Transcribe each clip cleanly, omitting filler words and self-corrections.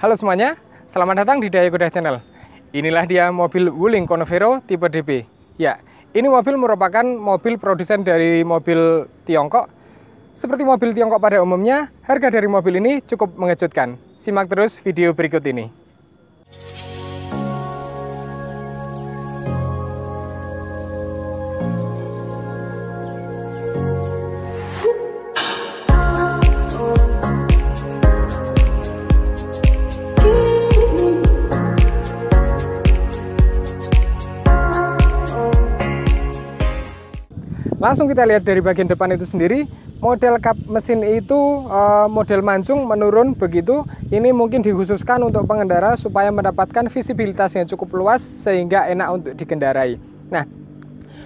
Halo semuanya, selamat datang di Daya Kuda Channel. Inilah dia mobil Wuling Convero tipe DB. Ya, ini mobil merupakan mobil produsen dari mobil Tiongkok. Seperti mobil Tiongkok pada umumnya, harga dari mobil ini cukup mengejutkan. Simak terus video berikut ini. Langsung kita lihat dari bagian depan itu sendiri, model kap mesin itu model mancung menurun begitu. Ini mungkin dikhususkan untuk pengendara supaya mendapatkan visibilitas yang cukup luas sehingga enak untuk dikendarai. Nah,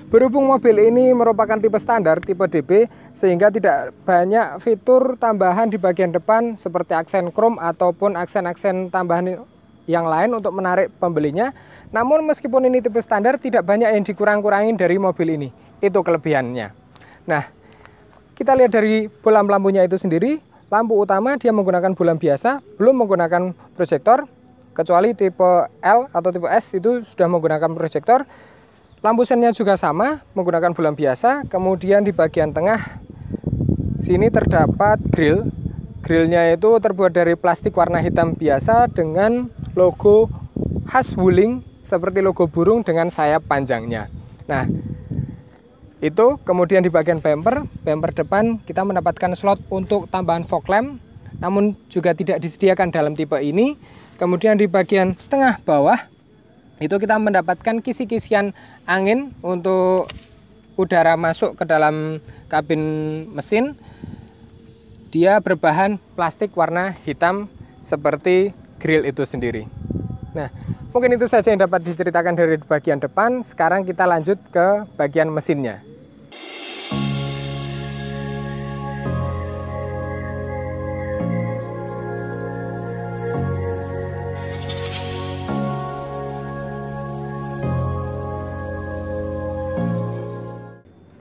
berhubung mobil ini merupakan tipe standar, tipe DB, sehingga tidak banyak fitur tambahan di bagian depan seperti aksen chrome ataupun aksen-aksen tambahan yang lain untuk menarik pembelinya. Namun meskipun ini tipe standar, tidak banyak yang dikurang-kurangin dari mobil ini. Itu kelebihannya. Nah, kita lihat dari bolam lampunya itu sendiri. Lampu utama dia menggunakan bolam biasa, belum menggunakan proyektor, kecuali tipe L atau tipe S itu sudah menggunakan proyektor. Lampu sennya juga sama, menggunakan bolam biasa. Kemudian di bagian tengah sini terdapat grill. Grillnya itu terbuat dari plastik warna hitam biasa dengan logo khas Wuling seperti logo burung dengan sayap panjangnya. Nah, itu kemudian di bagian bumper depan kita mendapatkan slot untuk tambahan fog lamp, namun juga tidak disediakan dalam tipe ini. Kemudian di bagian tengah bawah itu kita mendapatkan kisi-kisian angin untuk udara masuk ke dalam kabin mesin. Dia berbahan plastik warna hitam seperti grill itu sendiri. Nah, mungkin itu saja yang dapat diceritakan dari bagian depan. Sekarang kita lanjut ke bagian mesinnya.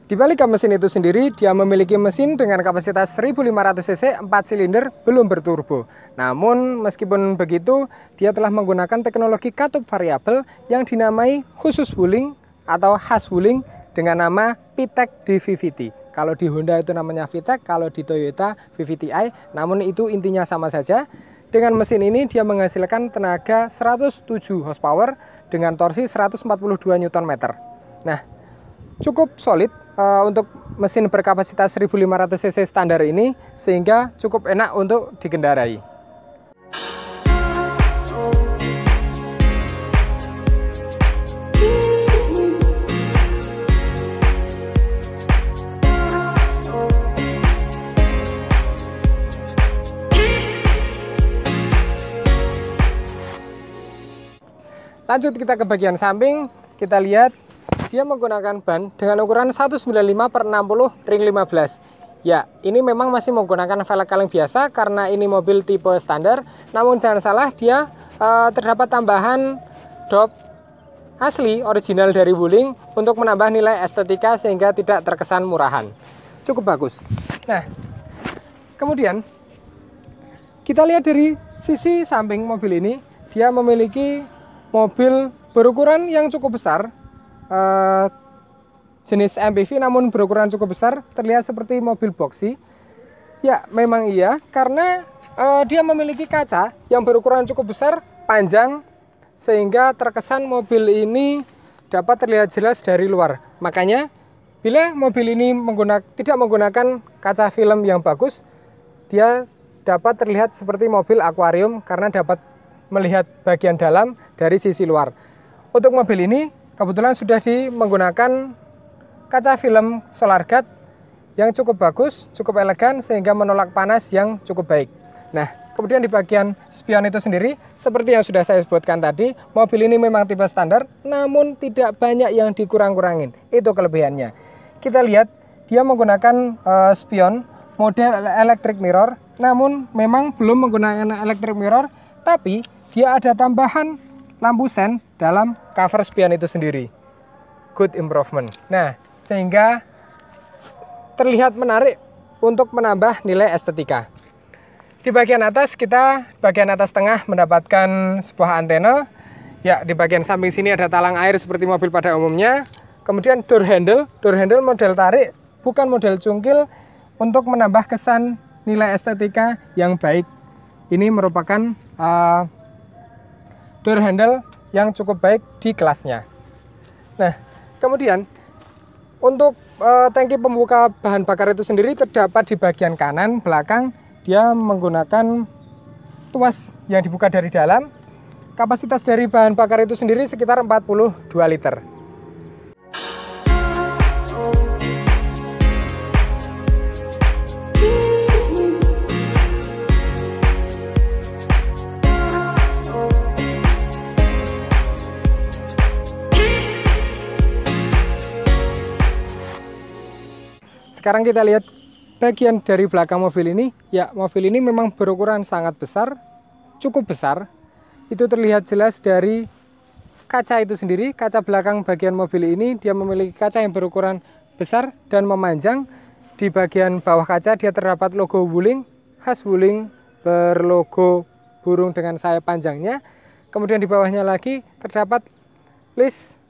Di balik kap mesin itu sendiri, dia memiliki mesin dengan kapasitas 1500 cc 4 silinder belum berturbo. Namun meskipun begitu, dia telah menggunakan teknologi katup variabel yang dinamai khusus Wuling atau khas Wuling dengan nama VTEC DVVT. Kalau di Honda itu namanya VTEC, kalau di Toyota VVT-i, namun itu intinya sama saja. Dengan mesin ini dia menghasilkan tenaga 107 horsepower dengan torsi 142 Nm. Nah, cukup solid untuk mesin berkapasitas 1500 cc standar ini, sehingga cukup enak untuk dikendarai. Lanjut kita ke bagian samping, kita lihat dia menggunakan ban dengan ukuran 195/60 ring 15. Ya, ini memang masih menggunakan velg kaleng biasa karena ini mobil tipe standar. Namun jangan salah, dia terdapat tambahan dop asli original dari Wuling untuk menambah nilai estetika sehingga tidak terkesan murahan. Cukup bagus. Nah, kemudian kita lihat dari sisi samping mobil ini, dia memiliki mobil berukuran yang cukup besar. Jenis MPV namun berukuran cukup besar, terlihat seperti mobil boxy. Ya, memang iya, karena dia memiliki kaca yang berukuran cukup besar, panjang, sehingga terkesan mobil ini dapat terlihat jelas dari luar. Makanya bila mobil ini tidak menggunakan kaca film yang bagus, dia dapat terlihat seperti mobil akuarium karena dapat melihat bagian dalam dari sisi luar. Untuk mobil ini kebetulan sudah menggunakan kaca film solar guard yang cukup bagus, cukup elegan sehingga menolak panas yang cukup baik. Nah, kemudian di bagian spion itu sendiri, seperti yang sudah saya sebutkan tadi, mobil ini memang tipe standar, namun tidak banyak yang dikurang-kurangin. Itu kelebihannya. Kita lihat, dia menggunakan spion model electric mirror, namun memang belum menggunakan electric mirror, tapi dia ada tambahan lampu sen dalam cover spion itu sendiri. Good improvement. Nah, sehingga terlihat menarik untuk menambah nilai estetika. Di bagian atas bagian atas tengah mendapatkan sebuah antena. Ya, di bagian samping sini ada talang air seperti mobil pada umumnya. Kemudian door handle model tarik, bukan model cungkil, untuk menambah kesan nilai estetika yang baik. Ini merupakan door handle yang cukup baik di kelasnya. Nah, kemudian untuk tangki pembuka bahan bakar itu sendiri terdapat di bagian kanan belakang. Dia menggunakan tuas yang dibuka dari dalam. Kapasitas dari bahan bakar itu sendiri sekitar 42 liter. Sekarang kita lihat bagian dari belakang mobil ini. Ya, mobil ini memang berukuran sangat besar, cukup besar. Itu terlihat jelas dari kaca itu sendiri. Kaca belakang bagian mobil ini dia memiliki kaca yang berukuran besar dan memanjang. Di bagian bawah kaca dia terdapat logo Wuling, khas Wuling, berlogo burung dengan sayap panjangnya. Kemudian di bawahnya lagi terdapat list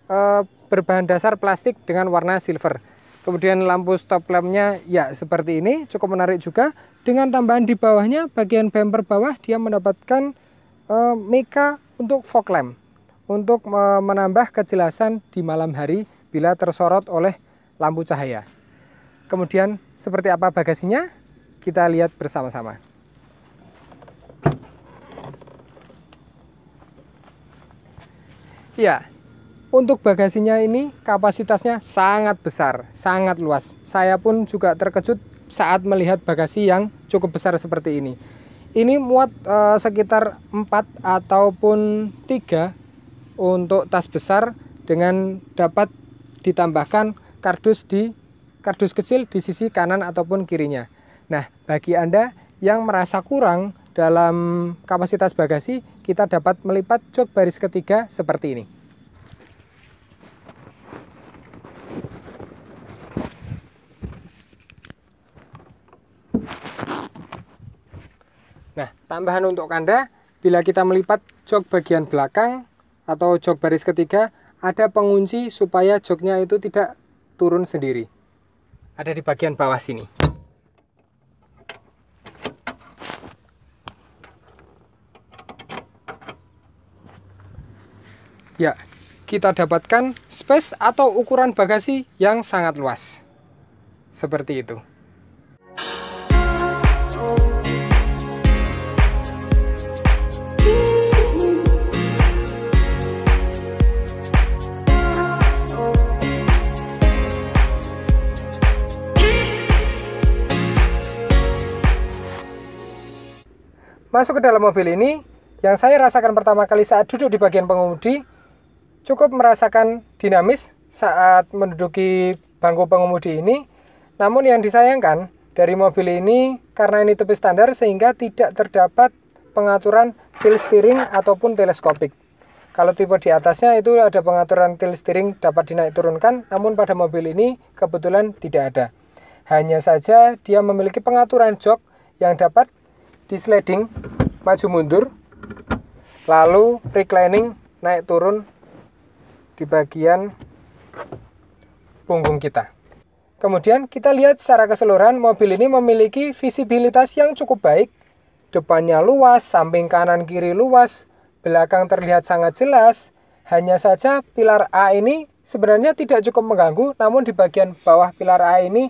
berbahan dasar plastik dengan warna silver. Kemudian lampu stop lampnya ya seperti ini, cukup menarik juga. Dengan tambahan di bawahnya bagian bumper bawah dia mendapatkan Mika untuk fog lamp, untuk menambah kejelasan di malam hari bila tersorot oleh lampu cahaya. Kemudian seperti apa bagasinya? Kita lihat bersama-sama. Ya, untuk bagasinya ini kapasitasnya sangat besar, sangat luas. Saya pun juga terkejut saat melihat bagasi yang cukup besar seperti ini. Ini muat sekitar 4 ataupun 3 untuk tas besar, dengan dapat ditambahkan kardus kecil di sisi kanan ataupun kirinya. Nah, bagi Anda yang merasa kurang dalam kapasitas bagasi, kita dapat melipat jok baris ketiga seperti ini. Nah, tambahan untuk Anda, bila kita melipat jok bagian belakang atau jok baris ketiga, ada pengunci supaya joknya itu tidak turun sendiri. Ada di bagian bawah sini. Ya, kita dapatkan space atau ukuran bagasi yang sangat luas. Seperti itu. Masuk ke dalam mobil ini, yang saya rasakan pertama kali saat duduk di bagian pengemudi, cukup merasakan dinamis saat menduduki bangku pengemudi ini. Namun yang disayangkan dari mobil ini, karena ini tipe standar sehingga tidak terdapat pengaturan tilt steering ataupun teleskopik. Kalau tipe di atasnya itu ada pengaturan tilt steering dapat dinaik turunkan, namun pada mobil ini kebetulan tidak ada. Hanya saja dia memiliki pengaturan jok yang dapat di sliding maju mundur, lalu reclining naik turun di bagian punggung kita. Kemudian kita lihat secara keseluruhan mobil ini memiliki visibilitas yang cukup baik. Depannya luas, samping kanan kiri luas, belakang terlihat sangat jelas. Hanya saja pilar A ini sebenarnya tidak cukup mengganggu, namun di bagian bawah pilar A ini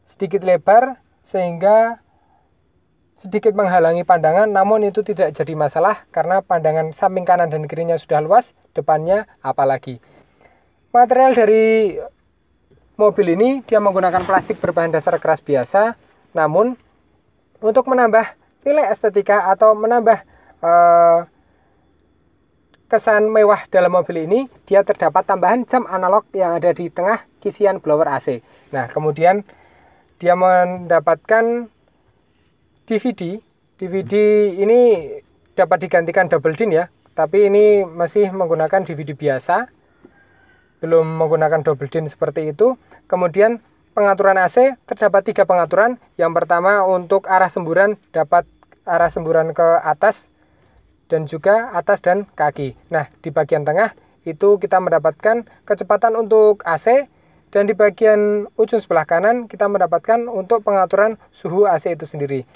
sedikit lebar sehingga sedikit menghalangi pandangan, namun itu tidak jadi masalah karena pandangan samping kanan dan kirinya sudah luas, depannya apalagi. Material dari mobil ini dia menggunakan plastik berbahan dasar keras biasa, namun untuk menambah nilai estetika atau menambah kesan mewah dalam mobil ini, dia terdapat tambahan jam analog yang ada di tengah kisian blower AC. Nah, kemudian dia mendapatkan DVD ini dapat digantikan double din ya, tapi ini masih menggunakan DVD biasa, belum menggunakan double din seperti itu. Kemudian pengaturan AC terdapat 3 pengaturan. Yang pertama untuk arah semburan, dapat arah semburan ke atas dan juga atas dan kaki. Nah, di bagian tengah itu kita mendapatkan kecepatan untuk AC, dan di bagian ujung sebelah kanan kita mendapatkan untuk pengaturan suhu AC itu sendiri.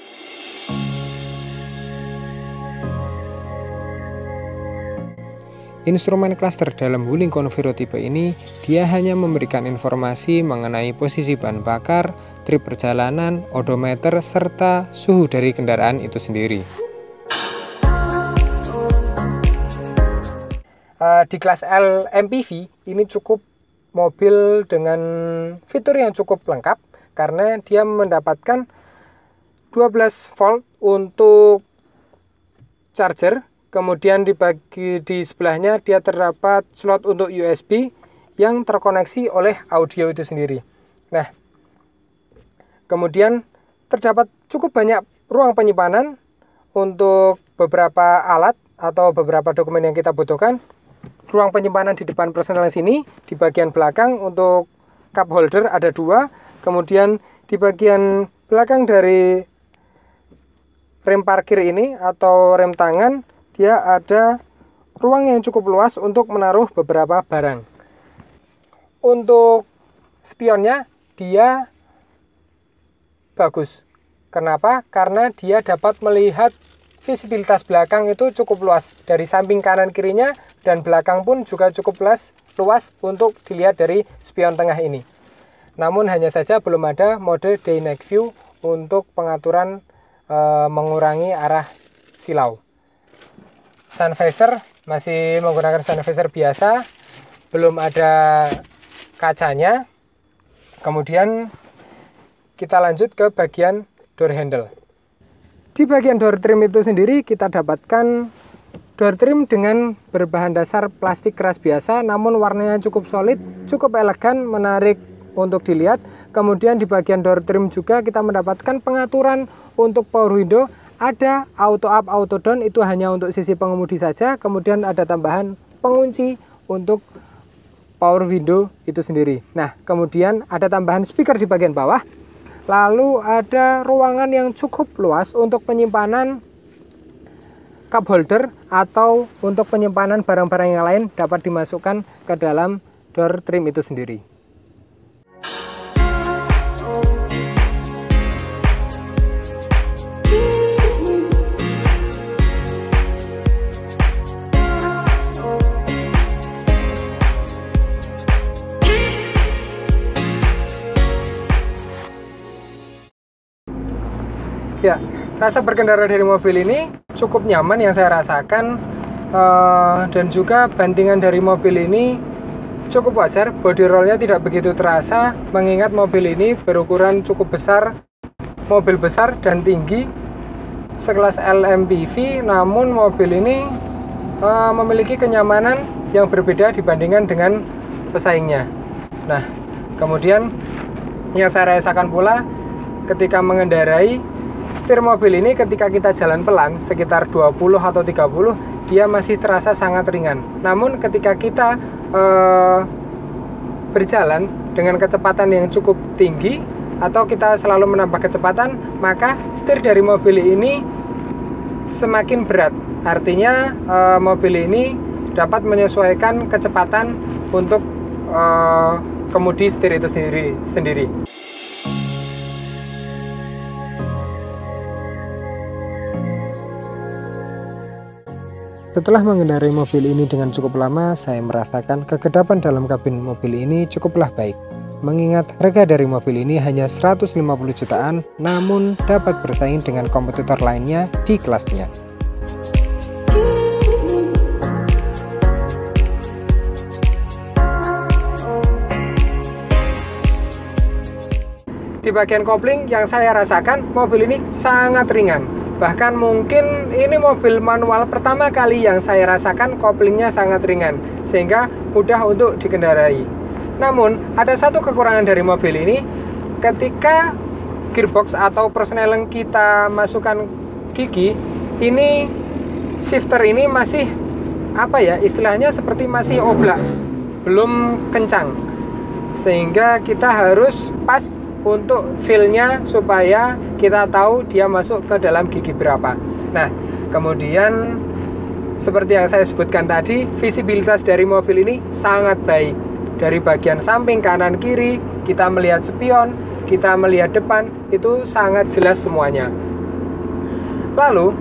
Instrumen cluster dalam Wuling Convero tipe ini, dia hanya memberikan informasi mengenai posisi bahan bakar, trip perjalanan, odometer, serta suhu dari kendaraan itu sendiri. Di kelas L MPV, ini cukup mobil dengan fitur yang cukup lengkap, karena dia mendapatkan 12 volt untuk charger. Kemudian di sebelahnya dia terdapat slot untuk USB yang terkoneksi oleh audio itu sendiri. Nah, kemudian terdapat cukup banyak ruang penyimpanan untuk beberapa alat atau beberapa dokumen yang kita butuhkan. Ruang penyimpanan di depan personel sini, di bagian belakang untuk cup holder ada 2. Kemudian di bagian belakang dari rem parkir ini atau rem tangan, dia ada ruang yang cukup luas untuk menaruh beberapa barang. Untuk spionnya dia bagus. Kenapa? Karena dia dapat melihat visibilitas belakang itu cukup luas. Dari samping kanan kirinya dan belakang pun juga cukup luas untuk dilihat dari spion tengah ini. Namun hanya saja belum ada mode day night view untuk pengaturan mengurangi arah silau. Sun visor masih menggunakan sun visor biasa, belum ada kacanya. Kemudian kita lanjut ke bagian door handle. Di bagian door trim itu sendiri kita dapatkan door trim dengan berbahan dasar plastik keras biasa, namun warnanya cukup solid, cukup elegan, menarik untuk dilihat. Kemudian di bagian door trim juga kita mendapatkan pengaturan untuk power window. Ada auto up, auto down, itu hanya untuk sisi pengemudi saja. Kemudian ada tambahan pengunci untuk power window itu sendiri. Nah, kemudian ada tambahan speaker di bagian bawah. Lalu ada ruangan yang cukup luas untuk penyimpanan cup holder atau untuk penyimpanan barang-barang yang lain dapat dimasukkan ke dalam door trim itu sendiri. Ya, rasa berkendara dari mobil ini cukup nyaman yang saya rasakan, dan juga bandingan dari mobil ini cukup wajar. Body rollnya tidak begitu terasa, mengingat mobil ini berukuran cukup besar, mobil besar dan tinggi, sekelas LMPV. Namun mobil ini memiliki kenyamanan yang berbeda dibandingkan dengan pesaingnya. Nah, kemudian yang saya rasakan pula ketika mengendarai, setir mobil ini ketika kita jalan pelan sekitar 20 atau 30, dia masih terasa sangat ringan. Namun ketika kita berjalan dengan kecepatan yang cukup tinggi atau kita selalu menambah kecepatan, maka setir dari mobil ini semakin berat. Artinya mobil ini dapat menyesuaikan kecepatan untuk kemudi setir itu sendiri. Setelah mengendarai mobil ini dengan cukup lama, saya merasakan kegedapan dalam kabin mobil ini cukuplah baik. Mengingat harga dari mobil ini hanya 150 jutaan, namun dapat bersaing dengan kompetitor lainnya di kelasnya. Di bagian kopling yang saya rasakan, mobil ini sangat ringan. Bahkan mungkin ini mobil manual pertama kali yang saya rasakan koplingnya sangat ringan, sehingga mudah untuk dikendarai. Namun ada satu kekurangan dari mobil ini, ketika gearbox atau persneling kita masukkan gigi, ini shifter ini masih istilahnya seperti masih oblak, belum kencang. sehingga kita harus pas untuk feel-nya supaya kita tahu dia masuk ke dalam gigi berapa. Nah, kemudian seperti yang saya sebutkan tadi, visibilitas dari mobil ini sangat baik. Dari bagian samping, kanan, kiri, kita melihat spion, kita melihat depan, itu sangat jelas semuanya. Lalu,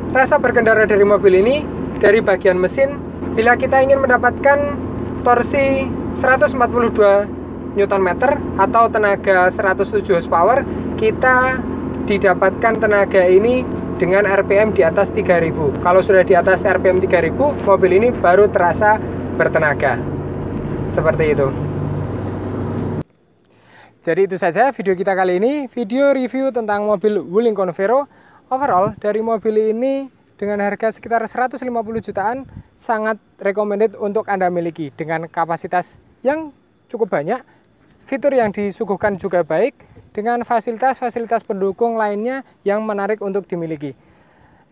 rasa berkendara dari mobil ini, dari bagian mesin, bila kita ingin mendapatkan torsi 142 Nm atau tenaga 107 horsepower, kita didapatkan tenaga ini dengan RPM di atas 3000. Kalau sudah di atas RPM 3000, mobil ini baru terasa bertenaga. Seperti itu. Jadi itu saja video kita kali ini, video review tentang mobil Wuling Convero. Overall, dari mobil ini dengan harga sekitar 150 jutaan, sangat recommended untuk Anda miliki. Dengan kapasitas yang cukup banyak, fitur yang disuguhkan juga baik, dengan fasilitas-fasilitas pendukung lainnya yang menarik untuk dimiliki.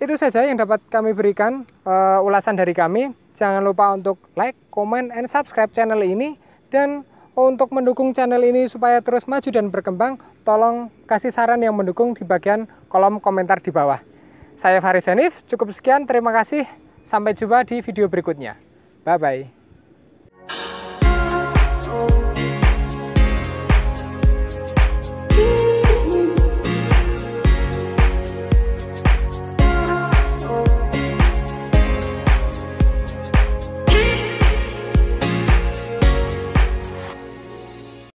Itu saja yang dapat kami berikan ulasan dari kami. Jangan lupa untuk like, comment, and subscribe channel ini. Dan untuk mendukung channel ini supaya terus maju dan berkembang, tolong kasih saran yang mendukung di bagian kolom komentar di bawah. Saya Faris Hanif, cukup sekian, terima kasih. Sampai jumpa di video berikutnya. Bye-bye.